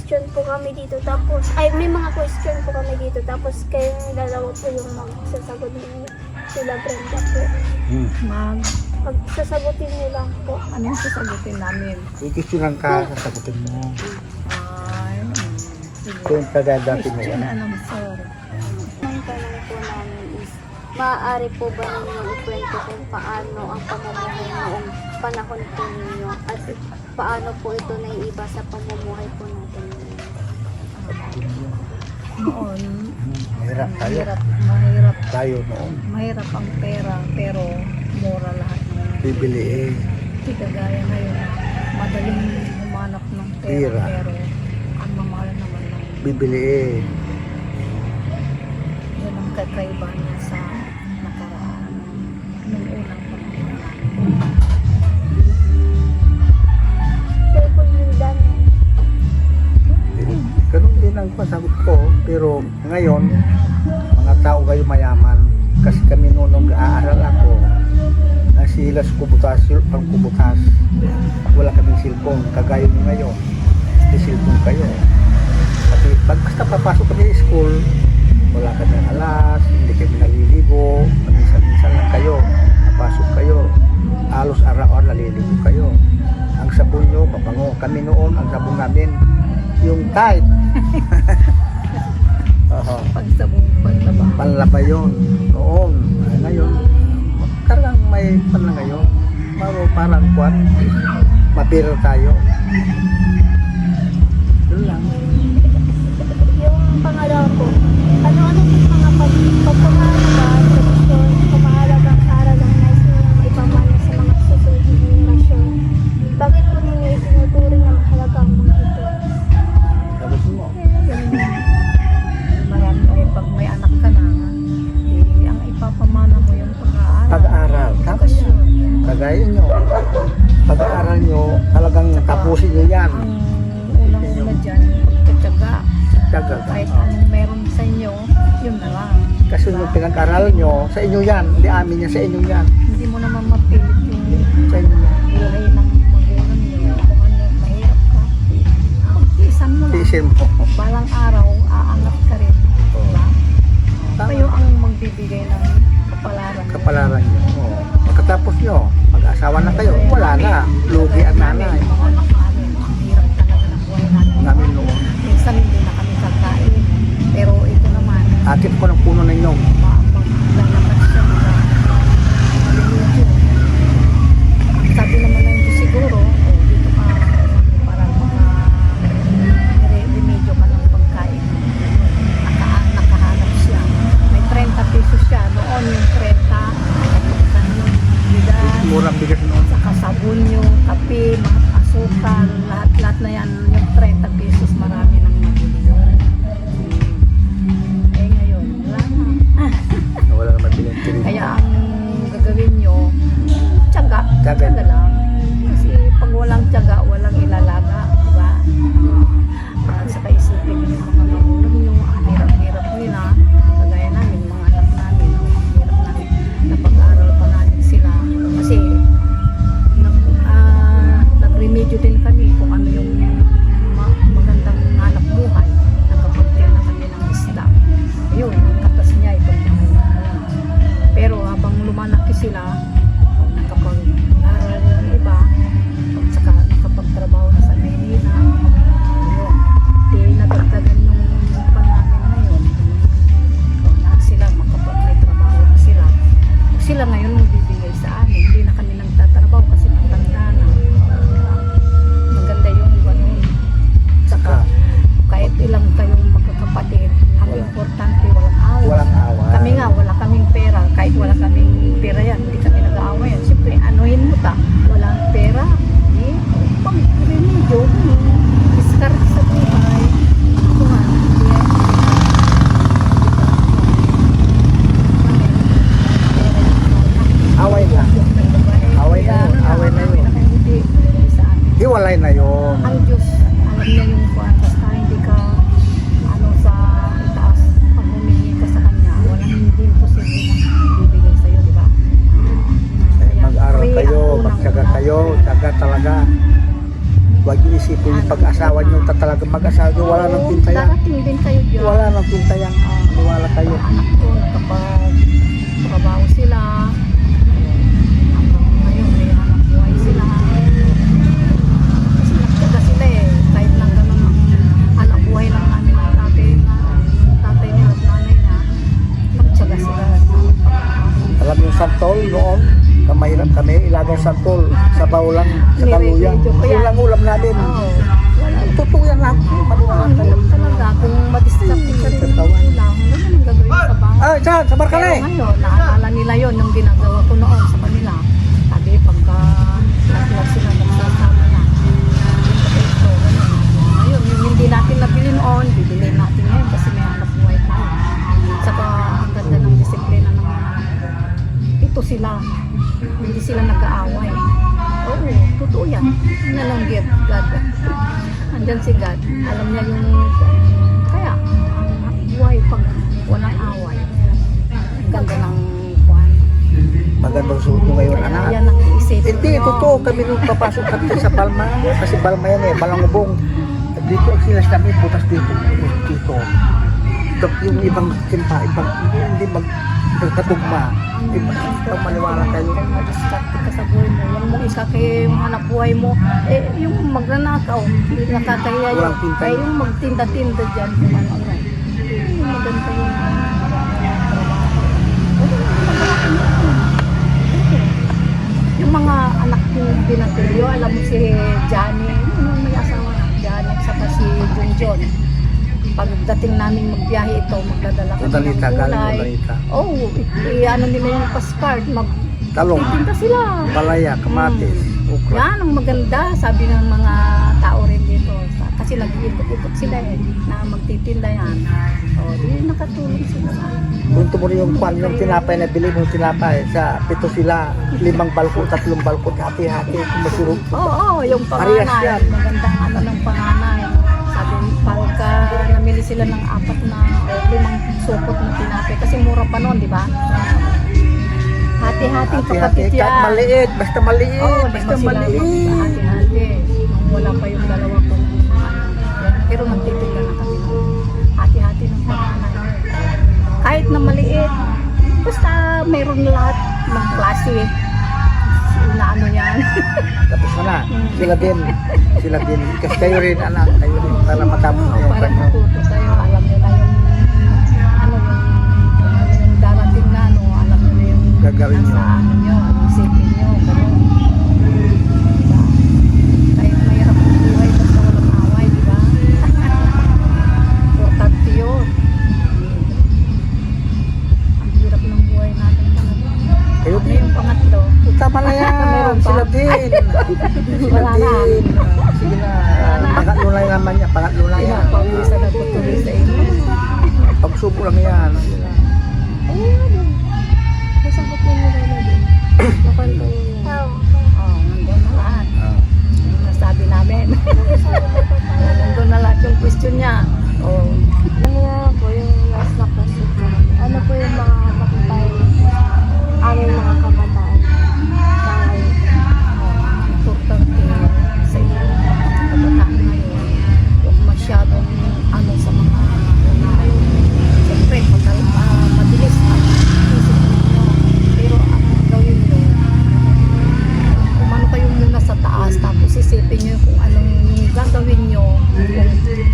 question po kami dito. Tapos, may mga question po kami dito. Tapos, kayong dalawa po yung magsasagot ninyo. Sila Brenda po. Sasagutin niyo lang po. Anong sasagutin namin? Ikisunan ka, sasagutin mo. Ay, sige. Kung taga-dati mo Question yan. na ng sir. Ang tanong po namin is, maaari po ba ninyo ikwento kung paano ang pamumuhay noong panahon po ninyo at paano po ito naiiba sa pamumuhay po natin ngayon? Noon, Mahirap tayo. mahirap Tayo noon. mahirap ang pera, pero mura lahat ng Bibiliin. Hindi kagaya ngayon. Madaling humanap ng pera, Pera. pero ang mamahal naman ng Bibiliin. yan ang kakaiba niya sa nakaraan nung unang panahon. Pero po yung dami. Ganun din ang pasagot ko. Pero ngayon, mga tao kayo mayaman. Kasi kami noon nung aaral ako, nasilas kubutas, ang kubutas. Wala kaming cellphone. Kagaya nyo ngayon. May cellphone kayo. Kasi basta papasok kami sa school, wala kami alas, hindi kami naliligo. Minsan-minsan lang kayo. Napasok kayo. Halos araw-araw naliligo kayo. Ang sabon nyo, papango. Kami noon, ang sabon namin, yung Tide. Pagsabong paglaba. Panlaba yun. Noon. Ngayon, parang may pala ngayon. Parang kwan. Mapiro tayo. Yun lang. Yung pangalawa po, ano-ano po mga pagpamahalaga, tradisyon, pamahalagang aral ang nais ninyong ipamana sa mga susunod na henerasyon? Bakit po ninyo itinuturing na mahalaga ang mga ito? Tapos mo. Marami ay pag may anak ka na, ang ipapamana mo yung pag-aaral. Pag-aaral. Tapos yun. Kagaya nyo. Pag-aaral nyo, talagang tapusin nyo yan. Ang unang-una dyan, pagkatyaga. Tagal. Kahit anong meron sa inyo, yun na lang. Kasi yung pinag-aral nyo, sa inyo yan. Hindi amin yan, sa inyo yan. Hindi mo naman mapilit yung Sa inyo yan. buhay ng magulang nyo. Kung ano, mahirap ka. Pag-iisan mo lang. Tiisin mo. Balang araw, aangat ka rin. Diba? Kayo ang magbibigay ng kapalaran. Kapalaran nyo. Oo. Pagkatapos nyo, mag-asawa na kayo, wala na. Lugi ang nanay. Mga anak namin, ang hirap talaga ng buhay namin. Namin noon. Minsan hindi na kami kakain. Pero ito naman, Atip ko ng puno ninyo. maglalakas siya mga religion. Ang sabi naman ng Diyos siguro, dito ka para remedyo ka ng pagkain. Nakahanap siya. May 30 pesos siya. Noon yung 30, kapagkan yung bigas, Murang bigas noon. saka sabon yung kape, mga asukal, lahat-lahat na yan, yung 30 pesos marami nang mabili yun. Eh ngayon, wala na. Wala naman bilhin. Kaya ang gagawin nyo, tiyaga, Tiyaga. tiyaga lang. Kasi pag walang tiyaga, walang ilalaga, di ba? Saka isipin nyo yung mga magulang nyo, ang hirap-hirap nila, kagaya namin, mga anak namin, ang hirap namin, napag-aaral pa namin sila. Kasi, nagremedyo din kami kung ano yung maganda Kung yung pag-asawa nyo talagang mag-asawa nyo, wala nang pinta yan. Darating din kayo dyan. Wala nang pinta yan. Maniwala kayo. Anak ko, nakapag-trabaho sila. Hanggang ngayon, may anak buhay sila. Kasi nagtyaga sila eh. Kahit lang ganun ang anak buhay lang namin ng tatay niya at nanay niya. Nagtyaga sila. Alam yung santol noon, na mahirap kami, ilagay santol sa bawlang, sa kaluya. Nire-radio ko yan. Yun lang ulam namin. Oo. Totoo yan lahat. Maniwala Ang kayo. hirap talaga. Kung madistracted ka rin ng ulam, ganun ang gagawin sa bahay. Ah, dyan, sa Barkale. Pero ngayon, naaalala nila yon yung ginagawa ko noon sa kanila. Sabi, pagka lahat sila nagsasama na. Ito, ganun. Ngayon, yung hindi natin nabili noon, bibili natin ngayon kasi may hanap buhay tayo. Saka ang ganda ng disiplina ng mga anak. Ito sila. Hindi sila nag-aaway. Oo, totoo yan. Yun na lang gift, God. Andyan si God. Alam niya yung kaya, ang buhay pag walang away. Ang ganda ng buwan. Magandang suot mo ngayon, anak. Yan ang isip. Hindi, totoo. Kami nung papasok kami sa Palma. Kasi Palma yan eh, Malangubong. Dito ang silas kami, butas dito. Dito. Yung ibang timpa, hindi magkatugma. Ibang maniwala kayo. Kung mag-distracted ka sa buhay mo, huwag mo isa kay yung hanap buhay mo. Eh, yung magnanakaw, hindi nakakahiya yun. Walang pinta. Kaya yung magtinda-tinda dyan, kung ano-ano. Yung maganda yung yung mga anak yung binatilyo, alam mo si Johnny, yung may asawa na, Johnny, saka si Junjon. Pagdating namin magbiyahe ito, magdadala kami ng Madalita, galing gulay. Madalita. Oo, ano nila yung pascard, Talong, magtitinda sila. palaya, kamatis, ukra. Yan ang maganda, sabi ng mga tao rin dito. Kasi nag-iikot-ikot sila eh, na magtitinda yan. O, di nakatulong sila sa akin. Punto mo rin yung kwan, yung tinapay na bili mo tinapay. Sa 7 sila, 5 balkot, 3 balkot, hati-hati. Kung masurog. Oo, yung Parehas panganay, yan. magandang ano ng panganay. Sabi, pagka namili sila ng 4 na o 5 supot na tinapay. Kasi mura pa noon, di ba? Hati-hating kapatid yan. Maliit, basta maliit, Oo, di basta ba sila maliit. hati-hati. Nung wala pa yung dalawa ko. Pero nagtitinda na kami. Hati-hati ng panganay. Kahit na maliit, basta mayroon lahat ng klase. Na ano yan. Tapos na, sila din. Kasi kayo rin, anak, kayo rin, para matapos na yung Para kwan nyo. matuto kayo, alam nyo na yung ano yung darating na ano, alam nyo na yung Gagawin nyo. nasa ano nyo, isipin nyo, ganun. Diba? Kahit mahirap ang buhay, basta walang away, di ba? Importante yun. Ang hirap ng buhay natin talaga. Kayo Ano din. yung pangatlo? Tama na yan, Meron pa? sila din. Sila Wala na. din. Sige na, pangatlo lang naman yan, pangatlo lang yan. Pinapawisan na tutuloy sa inyo. Pagsubo lang yan. Ayun. Nasa ko po nila na din. Nakwento yun. Oh, nandun na lahat. Yung nasabi namin. Nandun na lahat yung question niya. Oh, Ano na po yung last na question ko. Ano po yung mga kapatay aming mga kabataan sa ngayon? importante sa inyo kabataan ngayon. Huwag masyadong ano sa mga siyempre, mabilis ang isip ninyo. Pero ang gawin nyo, umano kayo muna sa taas, tapos isipin nyo kung anong yung gagawin nyo,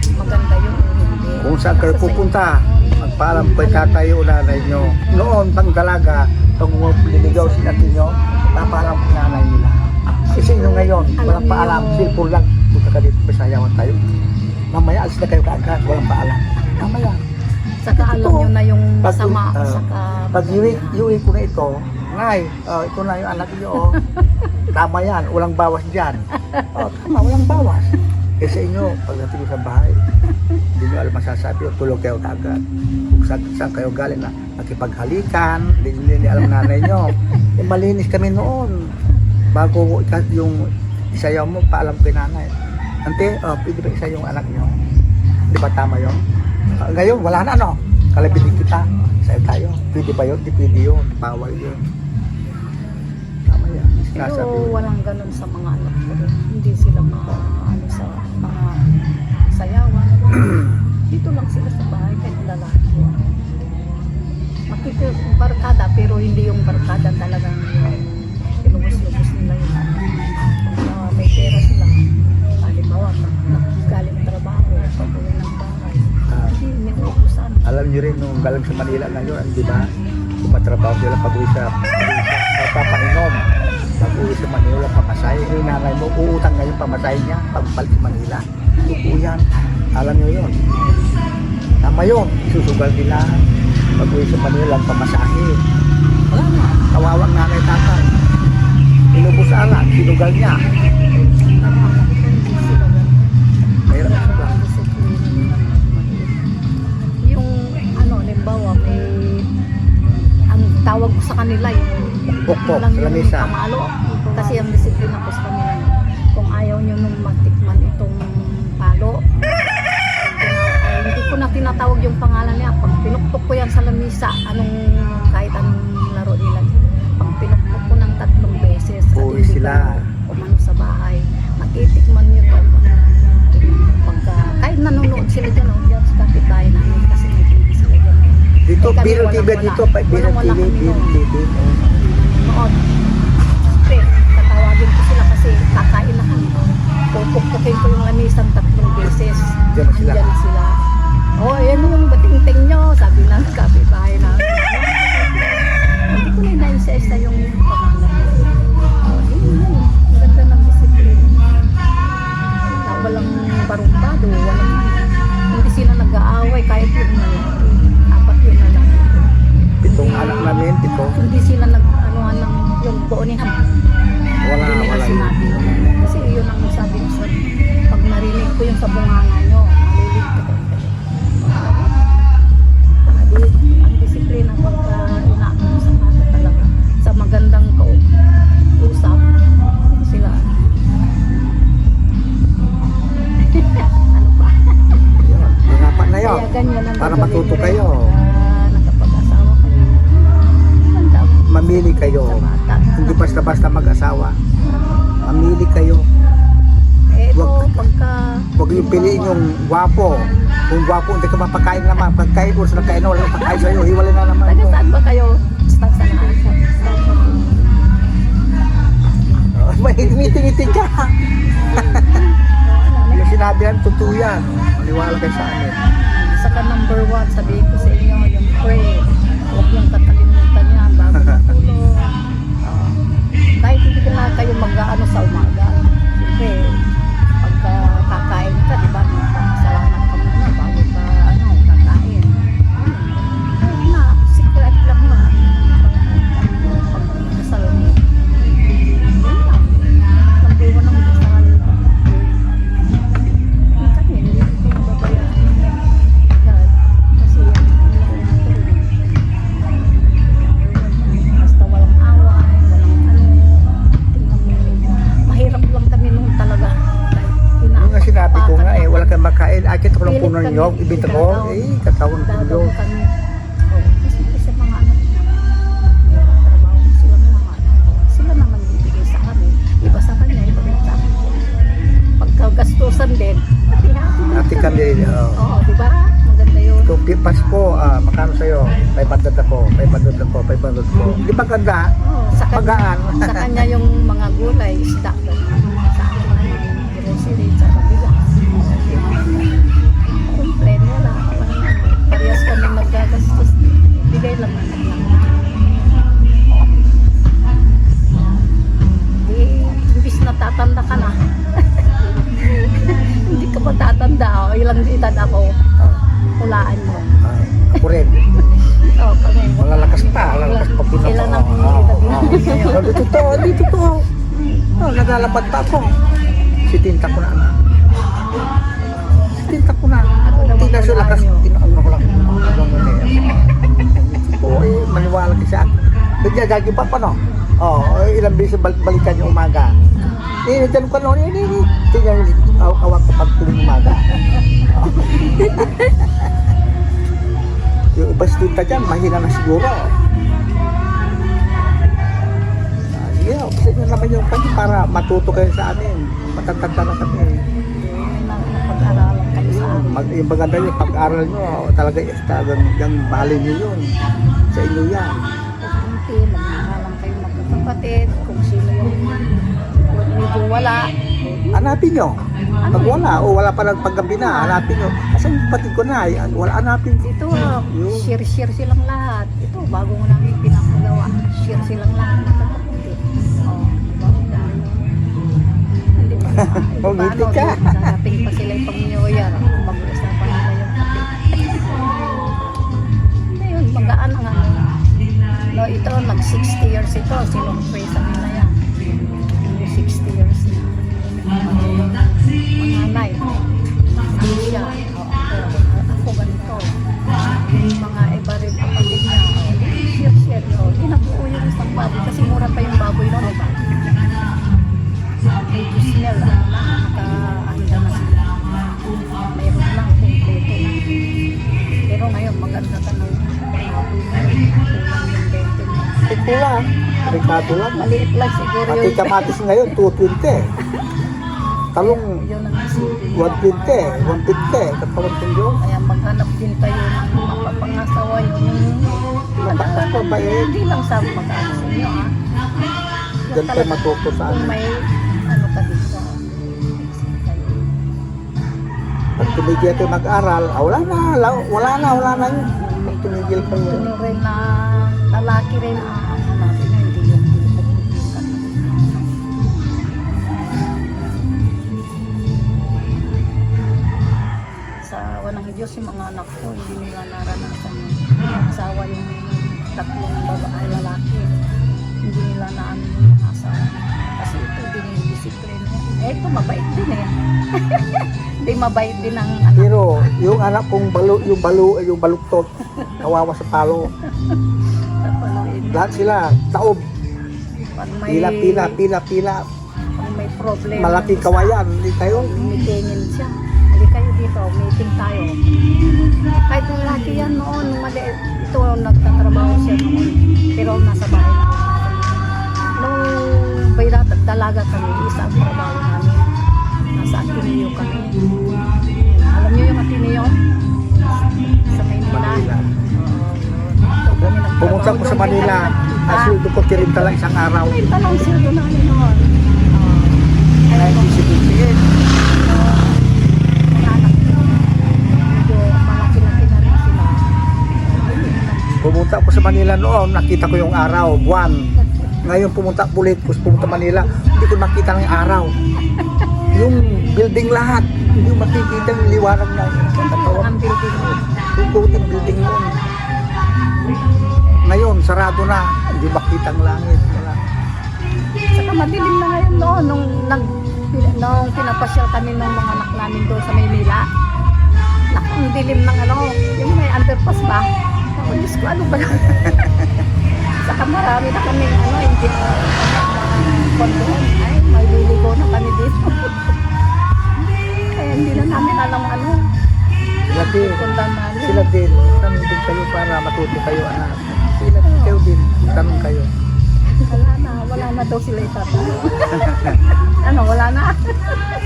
kung maganda yun o hindi. Kung saan kayo Basta sa pupunta, inyo. magpaalam kay tatay o nanay nyo. Noon, pang dalaga, pag liligaw si natin nyo, napaalam ko nanay nila. Kasi inyo ngayon, Alam walang paalam, niyo. cellphone lang. Punta ka dito, Bisayawan tayo. Mamaya, alis na kayo kaagad, walang paalam. Mamaya. Saka alam Totoo. nyo na yung Pag- masama. ah, Saka Pag iwi ko na ito, ngay, ito na yung anak niyo, oh. Tama yan, walang bawas dyan. Oh, tama, walang bawas. Eh sa inyo, pagdating nyo sa bahay, hindi nyo alam masasabi, o tulog kayo kagad. Kung saan kayo galing na, makipaghalikan, hindi alam nanay nyo. Eh, malinis kami noon. Bago yung isayaw mo, paalam kay nanay. Ante, pwede ba isa yung anak nyo? Di ba tama yun? Ngayon, wala na, no? Kalabitin kita. Sayo tayo. Pwede ba yun? Di pwede yun. Bawal yun. Tama yan. Nasa Pero walang ganun sa mga anak ko rin. Hindi sila ano sa mga sayawan. Dito lang sila sa bahay kahit lalaki. Barkada pero hindi yung barkada talagang ilubos-lubos nila yun. May pera sila. Halimbawa, galing trabaho, pag-uwi ng bahay. Hindi niuubusan. Alam niyo rin nung galing sa Manila ngayon, di ba? Tumatrabaho sila pag-uwi sa papainom. Pag-uwi sa Manila, pamasay. Yung nanay mo, uutang ngayon pamasay niya pag-balik sa Manila. Tupo yan. Alam niyo yun. Tama yun. Susugal nila. Pag-uwi sa Manila, pamasahe. Wala na. Kawawang nanay tatay. Inubos alat. Sinugal niya. Mayroon sila. Yung ano, halimbawa, may ang tawag ko sa kanila yung Pukpok, lang yung lamesa. pamalo. Kasi ang disiplina ko sa kanila, kung ayaw nyo nung magtikman itong palo, hindi ko na tinatawag yung pangalan niya. Pag pinuktok ko yan sa lamisa, kahit anong laro nila, pag pinuktok ko ng 3 beses, at Uwi hindi sila. ka umano sa bahay, makitikman nyo to. Kahit nanonood sila dyan, dyan sa kapitbahay namin, kasi may TV sila dyan. Dito, Kami Biro TV walang-wala. dito, Biro Walang-wala TV, kami Biro noon. TV. Noon. Siyempre, tatawagin ko sila kasi kakain na kami. Pupukpukin ko yung lamisang 3 beses. Diyan na sila. Andyan na sila. Oh, yan yung bating-ting nyo, sabi ng kapitbahay namin. Hindi ko na inaisa-isa yung pangalan. Oh, yun. Ang ganda ng disiplina. Na walang barumbado, hindi sila nag-aaway kahit yung lalaki. 4 yung lalaki. 7 anak namin, 7. Hindi sila nag-anuhan ng yung boonihan. Wala, Hindi nila wala. sinabi. Kasi yun ang sabi ko sa pag narinig ko yung sa bunganga nyo, malilig ko kayo. Ang disiplina pagka inaano sa bata talaga sa magandang kausap sila. Ano pa? Yun, hirapan na yun. Kaya ganyan ang Para gagawin matuto nyo rin kayo. pagka nakapag-asawa kayo. Ganda. Mamili kayo. Sa bata. Hindi basta-basta mag-asawa. Mamili kayo. Eh, ito, Wag- pagka... Huwag yung piliin yung gwapo. Kung gwapo, hindi ka mapakain naman. Pagkain ko sa kain, wala kang pakain sa'yo. Hiwalay na naman. Taga mo. saan ba kayo? Sa saan? Oh, may ngiti-ngiti ka. Yung sinabi yan, totoo yan. Maniwala kayo sa amin. Saka number 1, sabihin ko sa inyo, yung pray. Huwag yung kakalimutan yan bago matulog. Kahit hindi ka na kayo mag-ano sa umaga. Siyempre, pagka kakain ka, di ba? Salamat ka muna bago ka kakain. Ayun na, secret lang na. Pagkasal mo. Yun lang. Number 1 ang dasal. Kami, hindi ko babayaan. Kasi yan, basta walang away, walang ano, tingnan mo, mahirap lang kami noon talaga. Yung nga sinabi ko nga wala kang makain. Akit ko lang Pilit puno kami, ninyo. Ibinta ko. dadawin. Katawan ko Dadawin yun. kami. Oh, kasi sa mga anak niya, trabaho sila mga anak. Sila naman bibigay sa amin. Iba sa kanya, iba rin sa akin. Pagkagastusan din, hati-hati din Ate kami. Oo, di ba? Maganda yun. So, Pasko, makano sa'yo? 500 ako. 500 ako. 500 ko. Di ba ganda? Oo, sa kanya, Magaan. sa kanya yung mga gulay, isda, sa akin yung grocery, sa bigas. Kumple, wala. Parehas kami magagastos. Bigay lang naman lang. Di, imbis na tatanda ka na. Hindi ka pa tatanda. Oh. Ilang edad ako, hulaan mo. Ako rin. Oo, kami. Malalakas pa. Malalakas pa pinaka. Ilan ang edad namin ngayon? Di totoo. Di totoo. Naglalapad pa ako. Sitinta ko na. Sitinta ko na. Ako naman Hindi na siya lakas. wala nyo. Tinaano ko lang. Oo, maniwala ka sa akin. Nagagagi pa pa, no? Ilang beses balikan yung umaga. Diyan ko noon, tingnan awak ko pag tuwing umaga. Yung iba student dyan, mahina na siguro. Sige, kasi na naman yung kanya para matuto kayo sa amin. Matatanda na kami. May napag-aralan kayo sa amin. Yung maganda yung pag-aral nyo, talaga yung bali nyo yun. Sa inyo yan. Kunti, magmamahalan kayo magkakapatid, kung sino yung medyo wala. Hanapin nyo. Pag wala, o wala pa ng paggabi na, hanapin nyo. Kasi yung kapatid ko na, wala hanapin. Ito, share silang lahat. Ito, bago mo namin pinapagawa. Share silang lahat ng kapatid. Oh, hindi pa. Oh, ngiti ka. Darating pa sila yung pag-New Year. Magulas na pa nila yung kapatid. Ayun, magaan ang ano. No, ito, nag-60 years ito. Sinurpresa nila yan. Yung 60 years na. Manganay. Ano siya? Ako ganito. Yung mga iba rin kapatid niya. Share. Hindi nabuo yung isang baboy. Kasi mura pa yung baboy noon, diba? May Gisnel, nakahanda na sila. Mayroon lang, kompleto na. Pero ngayon, maganda ka na yung baboy na rin. Kulang yung bento niya. Ito lang. Ricardo lang. Maliit lang siguro At yung kamatis ngayon, 220. Talong, Yun ang isipin. 120. 150. Katawag ng Diyos. Kaya maghanap din kayo ng mapapangasawa yung Mabaktas pa ba eh? hindi lang sa mag-ano sa inyo ha. Diyan tayo matuto sa Kung amin. may ano ka dito. Isip kayo. Pag tumigil tayo mag-aral, wala na yun. Pag tumigil pa yun. Ito rin na lalaki rin ang ano natin na hindi yung pagkukulitan. Sa awa ng Diyos yung mga anak ko hindi nila naranasan yung asawa yung tatlong babae lalaki. Hindi nila naano yung mga asawa. Kasi ito dinidisiplin. Ito mabait din eh. Hindi mabait din ang anak. Pero yung anak kong yung baluktot, kawawa sa palo. Papaluin. Lahat sila, taob, Pag may, pila. pag may problema. Malaking kawayan, hindi tayo. Meetingin siya. Hindi kayo dito, meeting tayo. Kahit nung laki yan noon, nung maliit, ito nagtatrabaho siya noon. Pero nasa bahay na. Nung bayrat at dalaga kami, isa ang trabaho namin. Nasa Ateneo kami. Alam niyo yung Ateneo? Sa Maynila. Manila. Oo, kami nagtrabaho Pumunta ko sa doon, Manila, kita. nasuldo ko tirinta lang isang araw. May talang sildo namin noon. Kaya nung 1978. mga anak ko, medyo malaki-laki na rin sila. Pumunta ko sa Manila noon, nakita ko yung araw, buwan. Ngayon pumunta ulit ko pumunta Manila, hindi ko makita ng araw. Yung building lahat, hindi ko makikita yung liwanag na katawan. Ang building mo. Yung puting building noon. Ngayon, sarado na, hindi makita ang langit. Wala. Saka madilim na ngayon noon nung pinapasyal kami ng mga anak namin doon sa Maynila. Ang dilim ng ano, yung may underpass ba? Ako, Diyos ko, ano ba na? Saka marami na kami, ano, hindi na kondoon. Ay, may liligo na kami dito. Kaya hindi na namin alam ano. Punta namin. Sila din, tanong din kayo para matuto kayo, anak. Sila kayo din, tanong kayo. Wala na daw sila itatanong. Ano, wala na.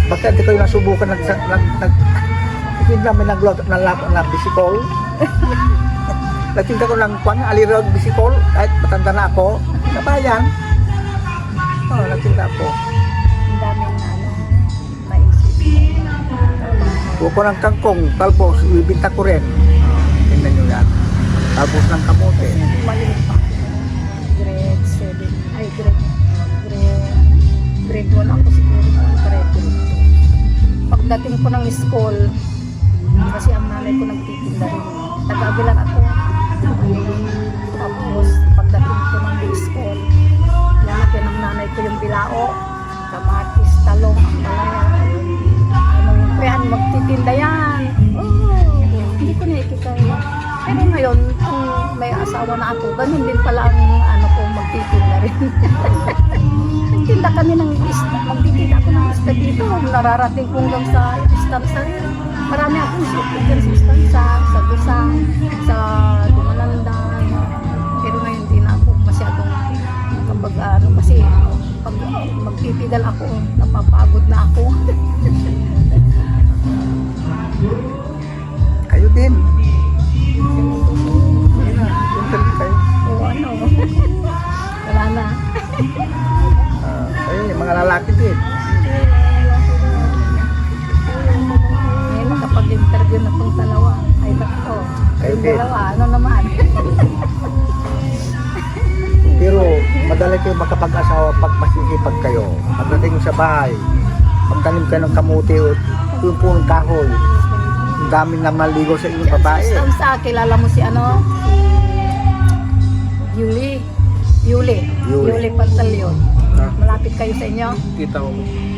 Bakit hindi kayo nasubukan hindi namin na bisikol? Nagtinda ko ng alirag bisikol, kahit matanda na ako, nabayan. Oo, nagtinda ako. Ang daming ano, naisip. Huwag ko ng kangkong, talbos, ibinta ko rin. Tingnan nyo yan. Talbos ng kamote. Maliit pa. Grade 7. Ay, grade 1 ako siguro. Grade 2. Pagdating ko ng school, kasi ang nanay ko nagtitinda rin. Taga-Aguilar ako. Tapos, pagdating ko ng school, lalagyan ng nanay ko yung bilao, kamatis, talong, ang malaya. Ano yung kaya magtitinda yan. Hindi ko nakikita yun. Pero ngayon, kung may asawa na ako, ganun din pala ang ano ko, magtitinda rin. Nagtinda kami ng isda. Magtitinda ako ng isda dito. Nararating ko hanggang sa istansa. Marami akong sukitin sa istansa, sa Gusang, sa Dumalandan. Pero ngayon din ako masyadong kapag ano, kasi pag magpipidal ako. Napapagod na ako. Kayo din. Hindi na, punta kayo. O ano. Wala na. Kayo, yung mga lalaki din. Ngayon kapag interview na itong dalawa, ay nako. Kayo Yung din. dalawa, ano naman. Pero madali kayo makapag-asawa pag masisipag kayo. Pagdating sa bahay, magtanim kayo ng kamuti o yung punong kahoy. Ang daming na maligo sa inyong babae. Sa kilala mo si ano? Yuli. Yuli. Yuli Pantalyon. Ah. Malapit kayo sa inyo? Tita ko.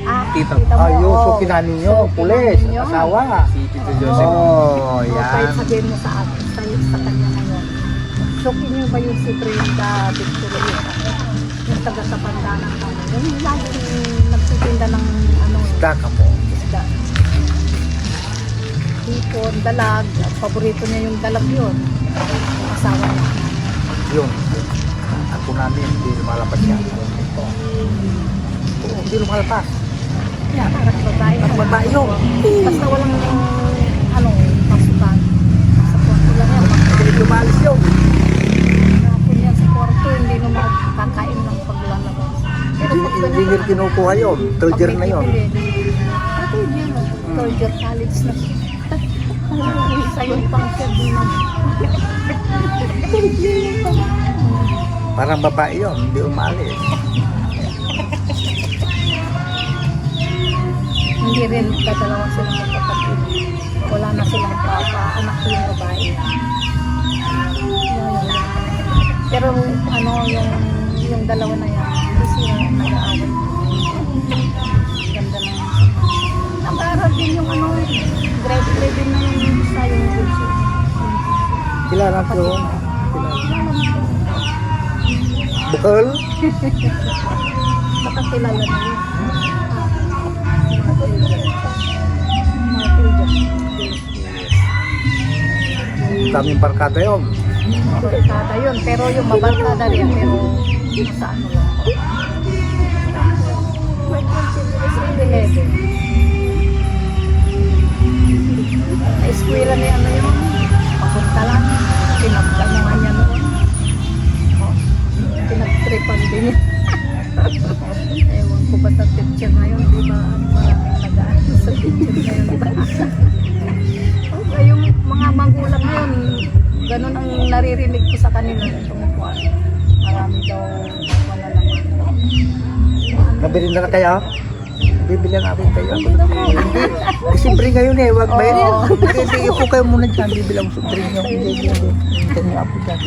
Ah, Tita. mo. Ayun, oo. so kinanin nyo, So, pulis, kinanin nyo. asawa. Si Tito Joseph. Oh, Kahit yan. sabihin mo sa akin, sa kanya ngayon. Shocking niyo ba yung si Brenda Victoria? Yung taga sa Pandanan kami. Yung laging nagtitinda ng ano, Isda ka mo. isda. Hipon, dalag. Paborito niya yung dalag yun. Yung asawa niya. Yun. Ako namin, hindi lumalabas yan. Ito. Oo, hindi lumalabas. Yeah, parang babae. Ang babae yun. Basta walang ano, pasukan. Sa kwarto lang yan. Hindi lumalis yun. Hapon yan sa kwarto, hindi naman kakain ng paglalabas. Pero pag Hindi nyo kinukuha yun. Third year na yun. Third year na. Third year college na siya. Sa'yo pang siya din na. Third year na pa. Parang babae yun, hindi umalis. Hindi rin dadalawa silang magkapatid. Wala na silang papa, anak ko yung babae. Pero ano, yung dalawa na yan, hindi sila nag-aaral. Ganda na. Nag-aaral din yung ano, grade 11 na yung isa yung bunso. Kilala ko yun. Bukal? Nakakilala na yun. Daming barkada yun. Barkada yun, pero yung mabarkada rin, pero sa ano lang. Grade 11. Sa eskwela niya ano yun, papunta lang, pinagdamuhan niya noon. Oh, pinagtripan din niya. Ewan ko ba sa teacher na yun, di ba? Nag-ano sa teacher na yun, di ba? Okay, yung mga magulang ngayon, ganun ang naririnig ko sa kanila. Tumukuan. Marami daw wala lang. Nabili na kayo? Bibili natin kayo. Hindi na po. Siyempre ngayon eh, wag ba yun? Oo. Hindi po kayo muna dyan, bibili ang subdring nyo. Hindi nyo apo dyan.